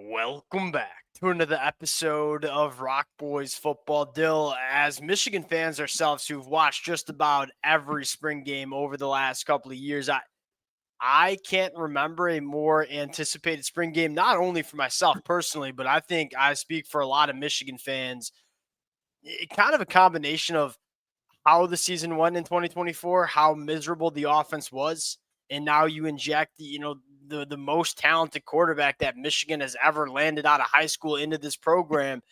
Welcome back to another episode of Rock Boys Football. Dill, as Michigan fans ourselves who've watched just about every spring game over the last couple of years, I can't remember a more anticipated spring game, not only for myself personally, but I think I speak for a lot of Michigan fans. Kind of a combination of how the season went in 2024, how miserable the offense was, and now you inject the most talented quarterback that Michigan has ever landed out of high school into this program.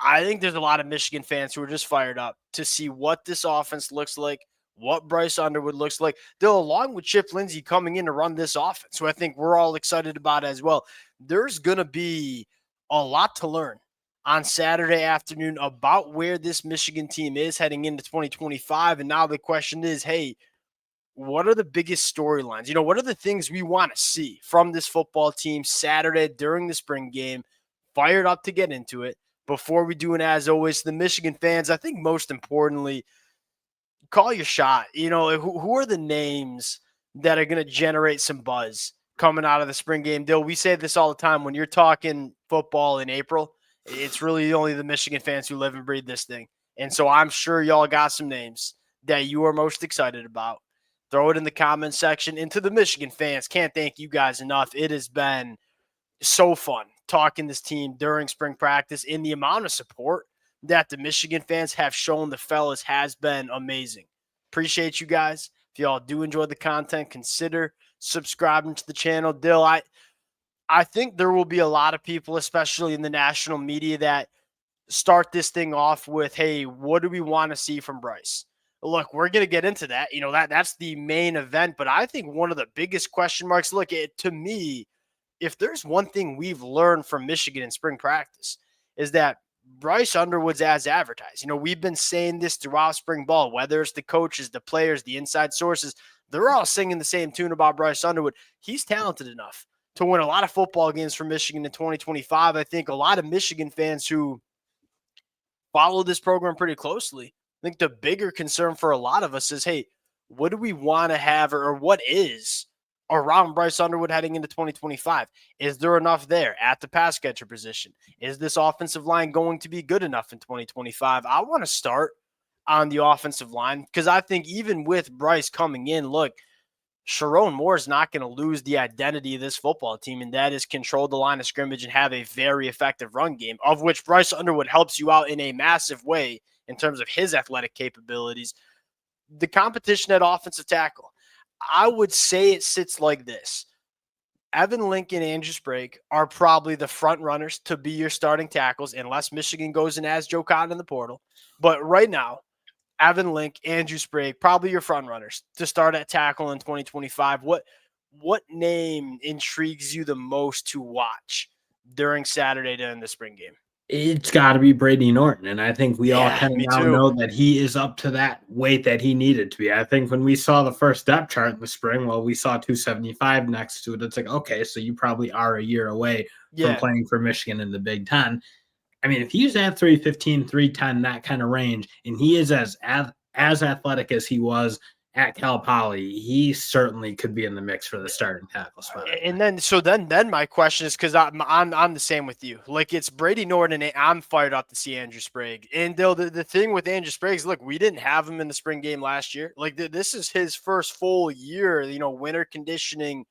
I think there's a lot of Michigan fans who are just fired up to see what this offense looks like, what Bryce Underwood looks like. They'll along with Chip Lindsey coming in to run this offense, so I think we're all excited about as well. There's going to be a lot to learn on Saturday afternoon about where this Michigan team is heading into 2025. And now the question is, hey, what are the biggest storylines? What are the things we want to see from this football team Saturday during the spring game? Fired up to get into it. Before we do, and as always, the Michigan fans, I think most importantly, call your shot. Who are the names that are going to generate some buzz coming out of the spring game? Dill, we say this all the time. When you're talking football in April, it's really only the Michigan fans who live and breathe this thing. And so I'm sure y'all got some names that you are most excited about. Throw it in the comments section. And to the Michigan fans, can't thank you guys enough. It has been so fun talking this team during spring practice, and the amount of support that the Michigan fans have shown the fellas has been amazing. Appreciate you guys. If y'all do enjoy the content, consider subscribing to the channel. Dill, I think there will be a lot of people, especially in the national media, that start this thing off with, hey, what do we want to see from Bryce? Look, we're going to get into that. That's the main event. But I think one of the biggest question marks, to me, if there's one thing we've learned from Michigan in spring practice is that Bryce Underwood's as advertised. We've been saying this throughout spring ball, whether it's the coaches, the players, the inside sources, they're all singing the same tune about Bryce Underwood. He's talented enough to win a lot of football games for Michigan in 2025. I think a lot of Michigan fans who follow this program pretty closely, I think the bigger concern for a lot of us is, hey, what do we want to have or what is around Bryce Underwood heading into 2025? Is there enough there at the pass catcher position? Is this offensive line going to be good enough in 2025? I want to start on the offensive line because I think even with Bryce coming in, look, Sherrone Moore is not going to lose the identity of this football team, and that is control the line of scrimmage and have a very effective run game, of which Bryce Underwood helps you out in a massive way in terms of his athletic capabilities. The competition at offensive tackle, I would say it sits like this. Evan Lincoln and Andrew Sprague are probably the front runners to be your starting tackles unless Michigan goes and has Joe Cotton in the portal. But right now, Evan Link, Andrew Sprague, probably your front runners to start at tackle in 2025. What name intrigues you the most to watch during Saturday during the spring game? It's got to be Brady Norton, and I think we all Yeah, kind of me now too. know that he is up to that weight that he needed to be. I think when we saw the first depth chart in the spring, well, we saw 275 next to it. It's like, okay, so you probably are a year away from Yeah. playing for Michigan in the Big Ten. I mean, if he's at 315, 310, that kind of range, and he is as athletic as he was at Cal Poly, he certainly could be in the mix for the starting tackle spot. And then my question is, because I'm the same with you. Like, it's Brady Norton, and I'm fired up to see Andrew Sprague. And the thing with Andrew Sprague is, look, we didn't have him in the spring game last year. Like, this is his first full year, winter conditioning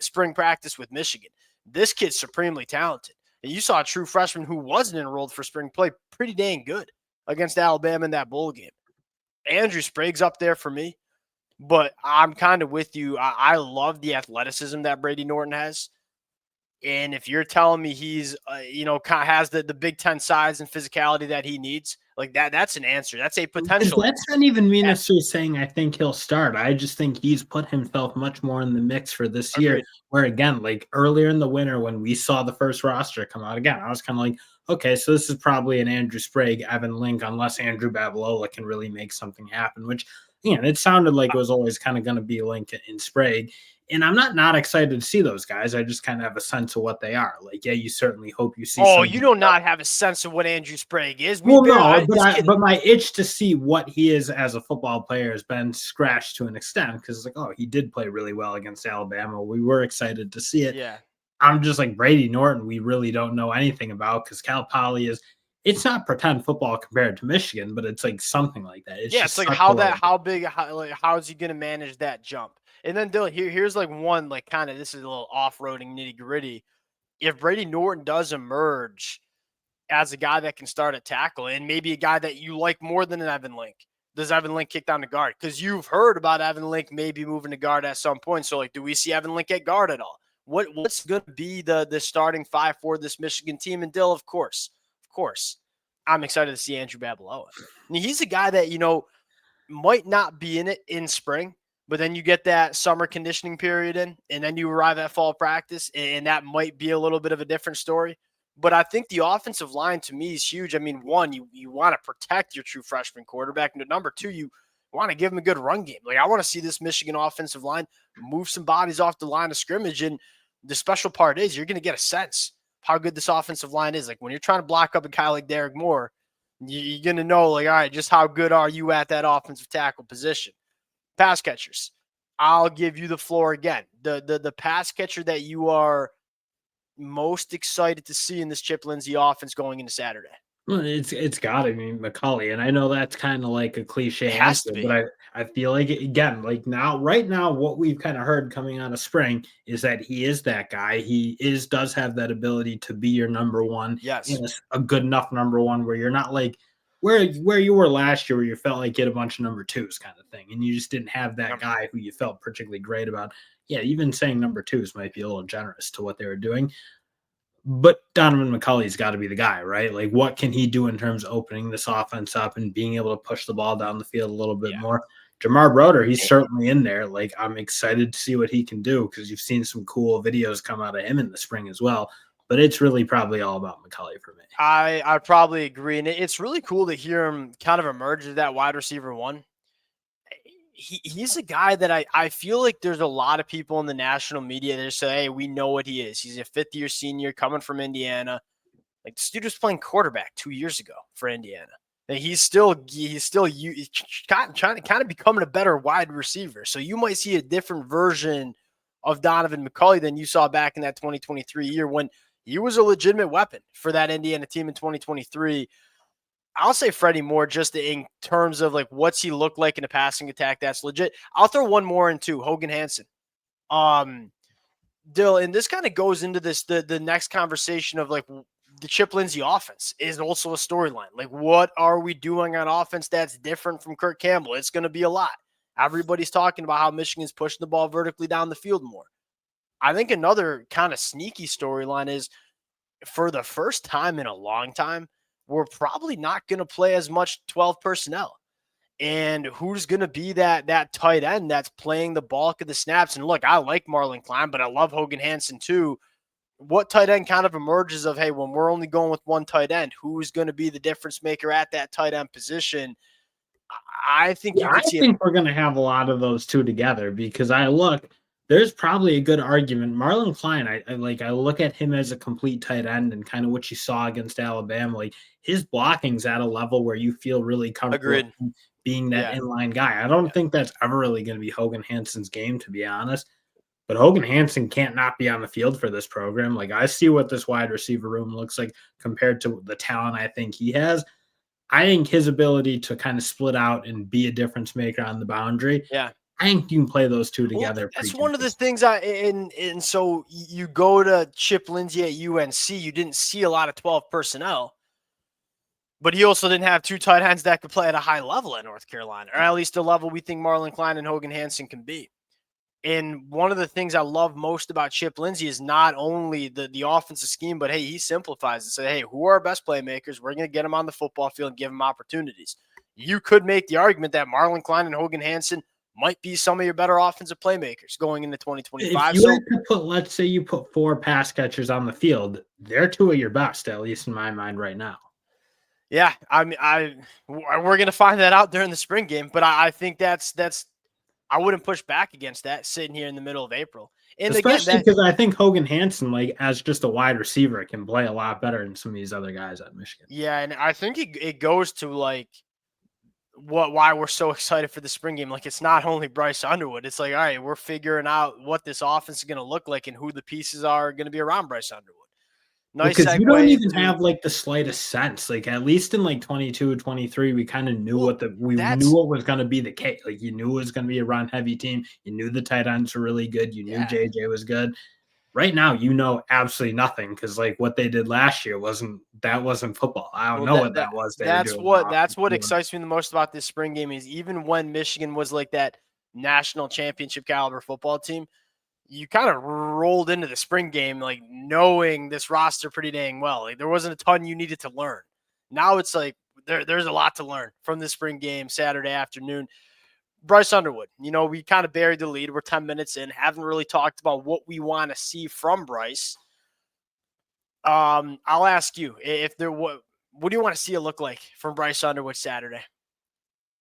spring practice with Michigan. This kid's supremely talented. And you saw a true freshman who wasn't enrolled for spring play pretty dang good against Alabama in that bowl game. Andrew Sprague's up there for me. But I'm kind of with you. I love the athleticism that Brady Norton has. And if you're telling me he's, has the Big Ten size and physicality that he needs, like that's an answer. That's a potential That's answer. not even me necessarily saying I think he'll start. I just think he's put himself much more in the mix for this year. Agreed. Where again, like earlier in the winter when we saw the first roster come out again, I was kind of like, okay, so this is probably an Andrew Sprague, Evan Link, unless Andrew Babalola can really make something happen, which it sounded like it was always kind of going to be Link and Sprague. And I'm not excited to see those guys. I just kind of have a sense of what they are. Like, yeah, you certainly hope you see Oh, some. you do not have a sense of what Andrew Sprague is. Well, no, This kid. but my itch to see what he is as a football player has been scratched to an extent because it's like, oh, he did play really well against Alabama. We were excited to see it. Yeah. I'm just like Brady Norton, we really don't know anything about because Cal Poly is it's not pretend football compared to Michigan, but it's like something like that. It's Yeah, it's just like such a little how is he gonna manage that jump? And then Dylan, here's like one like kind of this is a little off-roading nitty-gritty. If Brady Norton does emerge as a guy that can start a tackle and maybe a guy that you like more than an Evan Link, does Evan Link kick down to guard? Because you've heard about Evan Link maybe moving to guard at some point. So like, do we see Evan Link at guard at all? What's going to be the starting five for this Michigan team? And Dill, of course, I'm excited to see Andrew Babaloa. And he's a guy that might not be in it in spring, but then you get that summer conditioning period in, and then you arrive at fall practice, and that might be a little bit of a different story. But I think the offensive line to me is huge. I mean, one, you want to protect your true freshman quarterback. And number two, you want to give him a good run game. Like, I want to see this Michigan offensive line move some bodies off the line of scrimmage. And the special part is you're going to get a sense of how good this offensive line is. Like, when you're trying to block up a guy like Derek Moore, you're going to know, like, all right, just how good are you at that offensive tackle position? Pass catchers. I'll give you the floor again. The pass catcher that you are most excited to see in this Chip Lindsey offense going into Saturday? Well, it's gotta be McCulley, and I know that's kind of like a It cliche has answer, to but be. I feel like again, like right now, what we've kind of heard coming out of spring is that he is that guy. He does have that ability to be your number one, Yes. and a good enough number one where you're not like where you were last year, where you felt like you had a bunch of number twos kind of thing, and you just didn't have that Yep. guy who you felt particularly great about. Yeah, even saying number twos might be a little generous to what they were doing. But Donovan McCulley's got to be the guy, right? Like, what can he do in terms of opening this offense up and being able to push the ball down the field a little bit Yeah. more? Jamar Broder, he's certainly in there. Like, I'm excited to see what he can do because you've seen some cool videos come out of him in the spring as well. But it's really probably all about McCulley for me. I probably agree. And it's really cool to hear him kind of emerge as that wide receiver one. He's a guy that I feel like there's a lot of people in the national media that say, hey, we know what he is. He's a fifth-year senior coming from Indiana. Like, this dude was playing quarterback 2 years ago for Indiana. And he's still trying to kind of becoming a better wide receiver. So you might see a different version of Donovan McCulley than you saw back in that 2023 year when he was a legitimate weapon for that Indiana team in 2023. I'll say Freddie Moore just in terms of like what's he look like in a passing attack that's legit. I'll throw one more in too, Hogan Hansen. Dill, and this kind of goes into the next conversation of like the Chip Lindsey offense is also a storyline. Like, what are we doing on offense that's different from Kirk Campbell? It's going to be a lot. Everybody's talking about how Michigan's pushing the ball vertically down the field more. I think another kind of sneaky storyline is for the first time in a long time, we're probably not going to play as much 12 personnel. And who's going to be that tight end that's playing the bulk of the snaps? And look, I like Marlon Klein, but I love Hogan Hansen too. What tight end kind of emerges of, hey, when we're only going with one tight end, who's going to be the difference maker at that tight end position? I think Yeah, you I could see it. think we're going to have a lot of those two together because there's probably a good argument. Marlon Klein, I look at him as a complete tight end and kind of what you saw against Alabama. Like his blocking's at a level where you feel really comfortable Agreed. being that Yeah. inline guy. I don't Yeah. think that's ever really going to be Hogan Hansen's game, to be honest. But Hogan Hansen can't not be on the field for this program. Like I see what this wide receiver room looks like compared to the talent I think he has. I think his ability to kind of split out and be a difference maker on the boundary, Yeah. I think you can play those two Well, together that's pretty one of the consistently. things and so you go to Chip Lindsey at UNC, you didn't see a lot of 12 personnel, but he also didn't have two tight ends that could play at a high level at North Carolina, or at least a level we think Marlon Klein and Hogan Hansen can be. And one of the things I love most about Chip Lindsey is not only the offensive scheme, but hey, he simplifies and say, hey, who are our best playmakers? We're going to get them on the football field and give them opportunities. You could make the argument that Marlon Klein and Hogan Hansen might be some of your better offensive playmakers going into If 2025. you So had to put, let's say you put four pass catchers on the field, they're two of your best, at least in my mind right now. yeah, I mean, we're going to find that out during the spring game, but I think that's I wouldn't push back against that sitting here in the middle of April. And again, Especially that because I think Hogan Hansen, like as just a wide receiver, can play a lot better than some of these other guys at Michigan. yeah, and I think it goes to like why we're so excited for the spring game. Like, it's not only Bryce Underwood. It's like, all right, we're figuring out what this offense is going to look like and who the pieces are going to be around Bryce Underwood. Well, Nice because you don't segue even into have, like, the slightest sense, like, at least in, like, 22, 23, we kinda knew well, we knew that's what was gonna be the case, like, you knew it was gonna be a run-heavy team, you knew the tight ends were really good, you knew yeah. JJ was good. Right now, you know absolutely nothing because, like, what they did last year wasn't football. I don't Well, know what that was they were doing off that's the what field. excites me the most about this spring game is even when Michigan was like that national championship caliber football team, you kind of rolled into the spring game like knowing this roster pretty dang well. Like, there wasn't a ton you needed to learn. Now it's like there's a lot to learn from this spring game Saturday afternoon. Bryce Underwood, we kind of buried the lead. We're 10 minutes in, haven't really talked about what we want to see from Bryce. I'll ask you if there what do you want to see it look like from Bryce Underwood Saturday?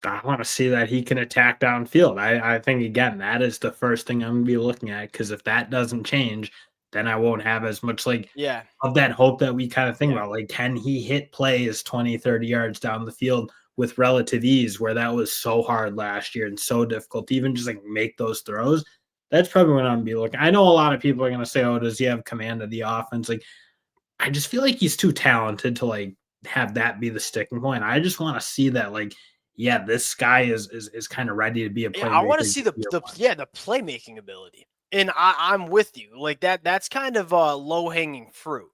I wanna see that he can attack downfield. I think, again, that is the first thing I'm gonna be looking at because if that doesn't change, then I won't have as much, like, Yeah, of that hope that we kinda think yeah, about, like, can he hit plays 20, 30 yards down the field with relative ease where that was so hard last year and so difficult to even just, like, make those throws? That's probably what I'm gonna be looking. I know a lot of people are gonna say, "Oh, does he have command of the offense?" Like, I just feel like he's too talented to, like, have that be the sticking point. I just wanna see that, like, yeah, this guy is kinda ready to be a yeah. I want to playmaker see year one. the playmaking ability, and I'm with you. Like that's kind of low hanging fruit.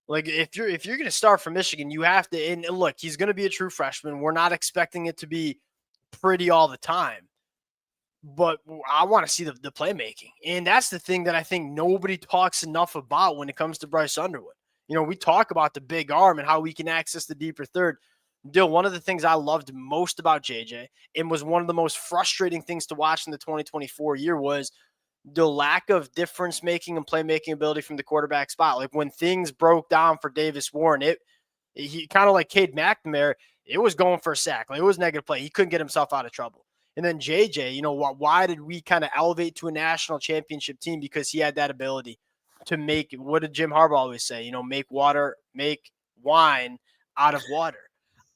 Like if you're gonna start from Michigan, you have to. And look, he's gonna be a true freshman. We're not expecting it to be pretty all the time. But I want to see the playmaking. And that's the thing that I think nobody talks enough about when it comes to Bryce Underwood. We talk about the big arm and how we can access the deeper third. Dill, one of the things I loved most about JJ and was one of the most frustrating things to watch in the 2024 year was the lack of difference making and playmaking ability from the quarterback spot. Like when things broke down for Davis Warren, he kind of like Cade McNamara, it was going for a sack. Like it was negative play. He couldn't get himself out of trouble. And then JJ, why did we kind of elevate to a national championship team? Because he had that ability to make, what did Jim Harbaugh always say? Make wine out of water.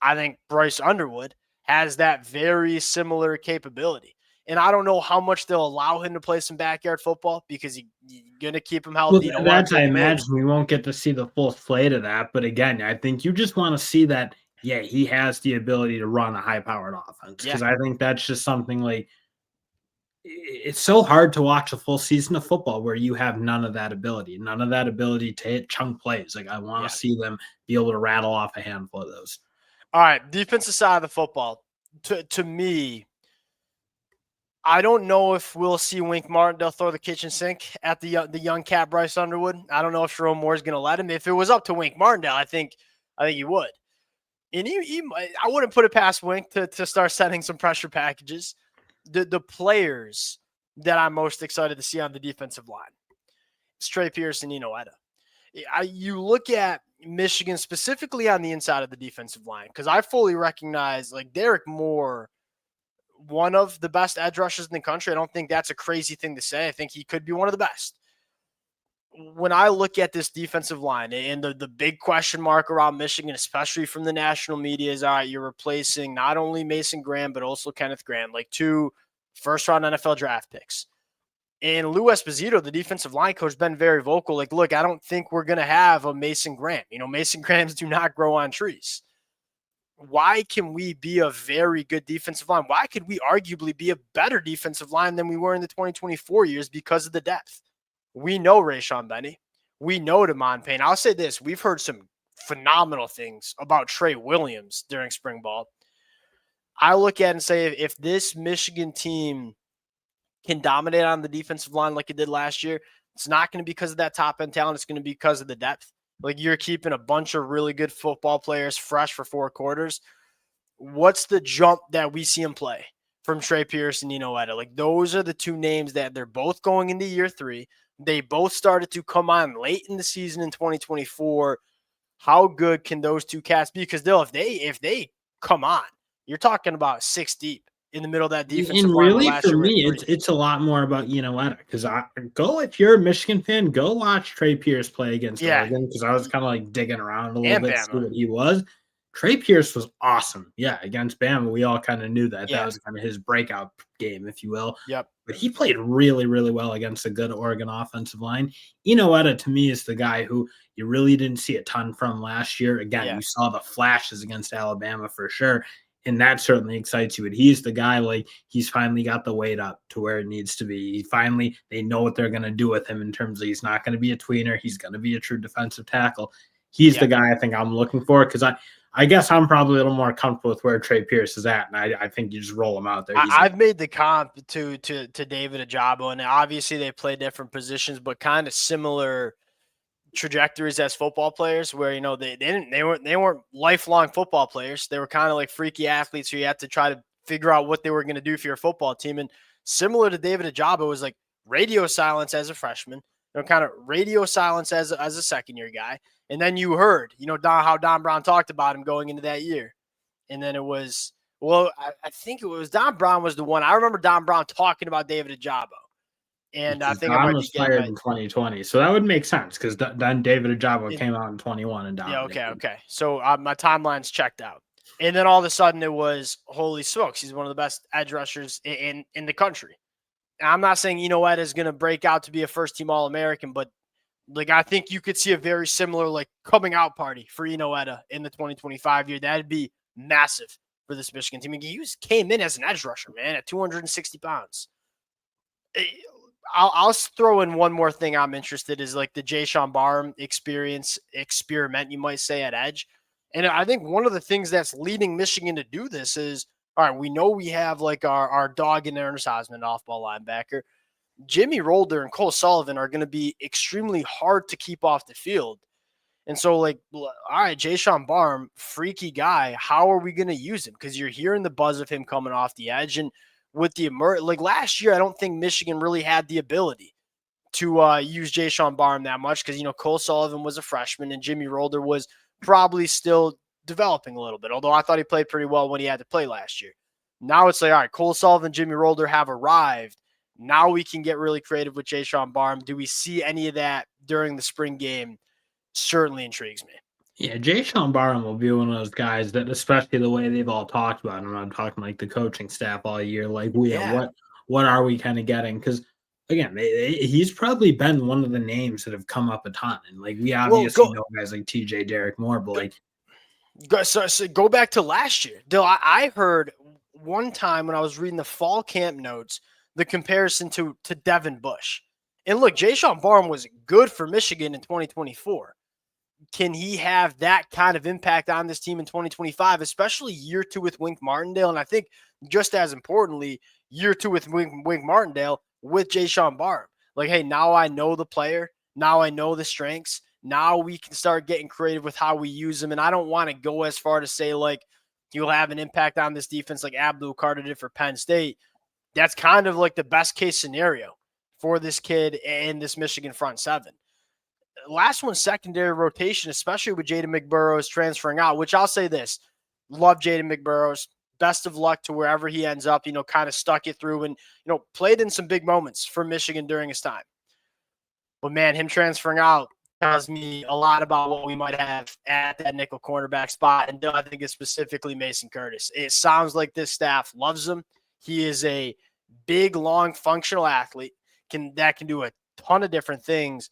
I think Bryce Underwood has that very similar capability. And I don't know how much they'll allow him to play some backyard football because you're going to keep him Well, healthy. You don't want that's to I take him in. imagine we won't get to see the full slate of that, but again, I think you just wanna see that, yeah, he has the ability to run a high-powered offense Yeah. because I think that's just something, like, it's so hard to watch a full season of football where you have none of that ability to hit chunk plays. Like, I wanna Yeah. see them be able to rattle off a handful of those. All right. Defensive side of the football. To me, I don't know if we'll see Wink Martindale throw the kitchen sink at the young cat Bryce Underwood. I don't know if Sherrone Moore is going to let him. If it was up to Wink Martindale, I think he would. And I wouldn't put it past Wink to start setting some pressure packages. The players that I'm most excited to see on the defensive line, it's Trey Pierce and Etta. You look at Michigan specifically on the inside of the defensive line because I fully recognize like Derek Moore, one of the best edge rushers in the country. I don't think that's a crazy thing to say. I think he could be one of the best. When I look at this defensive line and the big question mark around Michigan, especially from the national media, is all right, you're replacing not only Mason Graham, but also Kenneth Graham, like two first-round NFL draft picks. And Lou Esposito, the defensive line coach, been very vocal. Like, look, I don't think we're going to have a Mason Graham. Mason Grahams do not grow on trees. Why can we be a very good defensive line? Why could we arguably be a better defensive line than we were in the 2024 years because of the depth? We know Rayshon Benny. We know Damon Payne. I'll say this. We've heard some phenomenal things about Trey Williams during spring ball. I look at it and say if this Michigan team can dominate on the defensive line like it did last year, it's not going to be because of that top end talent. It's going to be because of the depth. Like you're keeping a bunch of really good football players fresh for 4 quarters. What's the jump that we see him play from Trey Pierce and Etta? Like those are the two names that they're both going into year 3. They both started to come on late in the season in 2024. How good can those two cats be? Because if they come on, you're talking about 6 deep in the middle of that defensive And line where really, last for year we had me, 3. it's a lot more about Etta because I go if you're a Michigan fan, go watch Trey Pierce play against Yeah, Oregon because I was kind of like digging around a little and bit to see Bama. what he was. Trey Pierce was awesome. Yeah, against Bama, we all kind of knew that Yeah. was kind of his breakout game, if you will. Yep. But he played really, really well against a good Oregon offensive line. Inoetta, to me, is the guy who you really didn't see a ton from last year. Again, Yeah. you saw the flashes against Alabama for sure, and that certainly excites you. But he's the guy, like, he's finally got the weight up to where it needs to be. They know what they're going to do with him in terms of he's not going to be a tweener. He's going to be a true defensive tackle. He's the guy I think I'm looking for because I guess I'm probably a little more comfortable with where Trey Pierce is at, and I think you just roll him out there. I've made the comp to David Ajabo, and obviously they play different positions, but kind of similar trajectories as football players. Where they weren't lifelong football players. They were kind of like freaky athletes who you had to try to figure out what they were going to do for your football team. And similar to David Ajabo, was like radio silence as a freshman, kind of radio silence as a second year guy. And then you heard, how Don Brown talked about him going into that year. And then it was, I think it was Don Brown was the one. I remember Don Brown talking about David Ajabo. And I think Don was fired in 2020. So that would make sense because then David Ajabo came out in 21 and dominated. Yeah, okay. So my timeline's checked out. And then all of a sudden it was, holy smokes, he's one of the best edge rushers in the country. And I'm not saying Inoetta is going to break out to be a first-team All-American, but like I think you could see a very similar like coming out party for Inoetta in the 2025 year. That'd be massive for this Michigan team. He came in as an edge rusher, man, at 260 pounds. I'll throw in one more thing I'm interested is like the Jayshawn Barham experiment, you might say, at edge. And I think one of the things that's leading Michigan to do this is, all right, we know we have like our dog in Ernest Osmond, off-ball linebacker. Jimmy Rolder and Cole Sullivan are going to be extremely hard to keep off the field. And so, like, all right, Jayshawn Barham, freaky guy. How are we going to use him? Because you're hearing the buzz of him coming off the edge. And with the like last year, I don't think Michigan really had the ability to use Jayshawn Barham that much because, Cole Sullivan was a freshman and Jimmy Rolder was probably still developing a little bit, although I thought he played pretty well when he had to play last year. Now it's like, all right, Cole Sullivan, Jimmy Rolder have arrived. Now we can get really creative with Jayshawn Barham. Do we see any of that during the spring game? Certainly intrigues me. Yeah, Jayshawn Barham will be one of those guys that, especially the way they've all talked about him. I'm talking like the coaching staff all year. Like, what are we kind of getting? Because again, he's probably been one of the names that have come up a ton. And like we obviously know guys like TJ Derek Moore, but like so go back to last year. Dill, I heard one time when I was reading the fall camp notes, the comparison to Devin Bush. And look, Jayshawn Barham was good for Michigan in 2024. Can he have that kind of impact on this team in 2025, especially year two with Wink Martindale? And I think just as importantly, year two with Wink Martindale with Jayshawn Barham. Like, hey, now I know the player. Now I know the strengths. Now we can start getting creative with how we use him. And I don't want to go as far to say, like, he'll have an impact on this defense like Abdul Carter did for Penn State. That's kind of like the best case scenario for this kid and this Michigan front seven. Last one, secondary rotation, especially with Jaden McBurrows transferring out, which I'll say this, love Jaden McBurrows. Best of luck to wherever he ends up, kind of stuck it through and, played in some big moments for Michigan during his time. But man, him transferring out tells me a lot about what we might have at that nickel cornerback spot. And I think it's specifically Mason Curtis. It sounds like this staff loves him. He is a big, long, functional athlete that can do a ton of different things.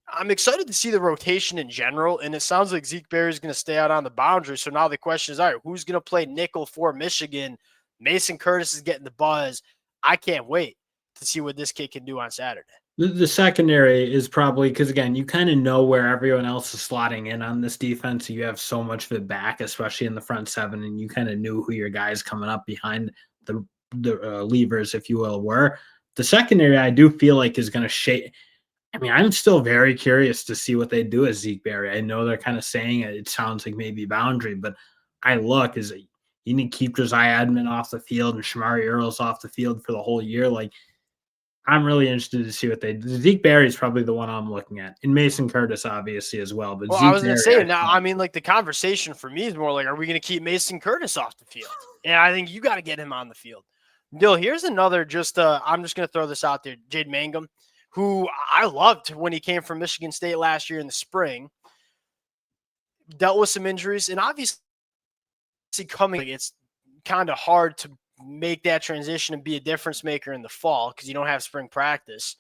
I'm excited to see the rotation in general, and it sounds like Zeke Berry is going to stay out on the boundary. So now the question is, all right, who's going to play nickel for Michigan? Mason Curtis is getting the buzz. I can't wait to see what this kid can do on Saturday. The secondary is probably because, again, you kind of know where everyone else is slotting in on this defense. You have so much of it back, especially in the front seven, and you kind of knew who your guys coming up behind the levers, if you will, were. The secondary, I do feel like, is going to shape. I mean, I'm still very curious to see what they do as Zeke Berry. I know they're kind of saying it sounds like maybe boundary, but you need to keep Josiah Edmond off the field and Shamari Earls off the field for the whole year. Like, I'm really interested to see what they do. Zeke Berry is probably the one I'm looking at, and Mason Curtis obviously as well. But I was going to say now, I mean, like the conversation for me is more like, are we going to keep Mason Curtis off the field? And I think you got to get him on the field. Dill, here's another. I'm just going to throw this out there. Jade Mangum, who I loved when he came from Michigan State last year in the spring. dealt with some injuries, and obviously coming, it's kind of hard to make that transition and be a difference maker in the fall because you don't have spring practice.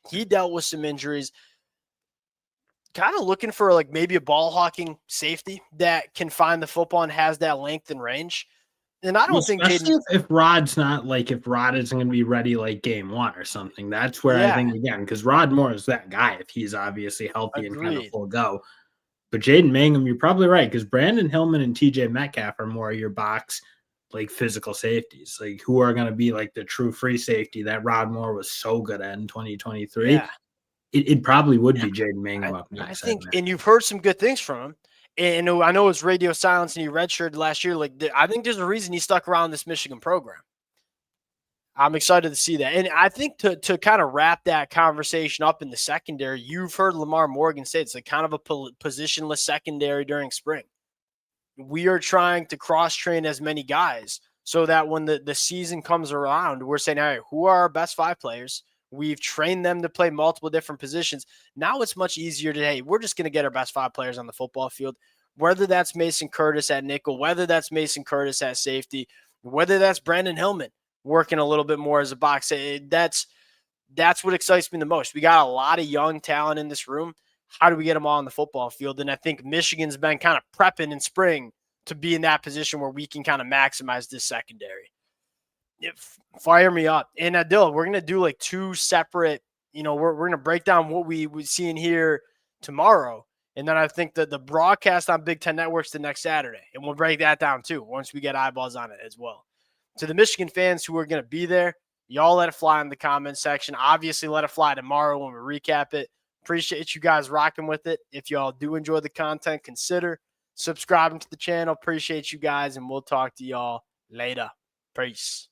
He dealt with some injuries. Kind of looking for like maybe a ball hawking safety that can find the football and has that length and range. And I Well, don't think Jaden. especially if Rod's not like if Rod isn't going to be ready like game one or something. That's where I Yeah, think again because Rod Moore is that guy if he's obviously healthy and kind of agreed. full go. But Jaden Mangum, you're probably right because Brandon Hillman and TJ Metcalf are more your box like physical safeties, like who are going to be like the true free safety that Rod Moore was so good at in 2023. Yeah. It probably would Yeah, be Jaden Mangum up I next, I'd think, imagine. and you've heard some good things from him. And I know it's radio silence and he redshirted last year. Like, I think there's a reason he stuck around this Michigan program. I'm excited to see that. And I think to kind of wrap that conversation up in the secondary, you've heard Lamar Morgan say it's like kind of a positionless secondary during spring. We are trying to cross train as many guys so that when the season comes around, we're saying, all right, who are our best 5 players? We've trained them to play multiple different positions. Now it's much easier to, hey, we're just going to get our best 5 players on the football field, whether that's Mason Curtis at nickel, whether that's Mason Curtis at safety, whether that's Brandon Hillman working a little bit more as a box. That's what excites me the most. We got a lot of young talent in this room. How do we get them all on the football field? And I think Michigan's been kind of prepping in spring to be in that position where we can kind of maximize this secondary. Fire me up. And Dylan, we're going to do like 2 separate, we're going to break down what we see in here tomorrow. And then I think that the broadcast on Big Ten Network's the next Saturday. And we'll break that down too once we get eyeballs on it as well. To the Michigan fans who are going to be there, y'all let it fly in the comment section. Obviously, let it fly tomorrow when we recap it. Appreciate you guys rocking with it. If y'all do enjoy the content, consider subscribing to the channel. Appreciate you guys, and we'll talk to y'all later. Peace.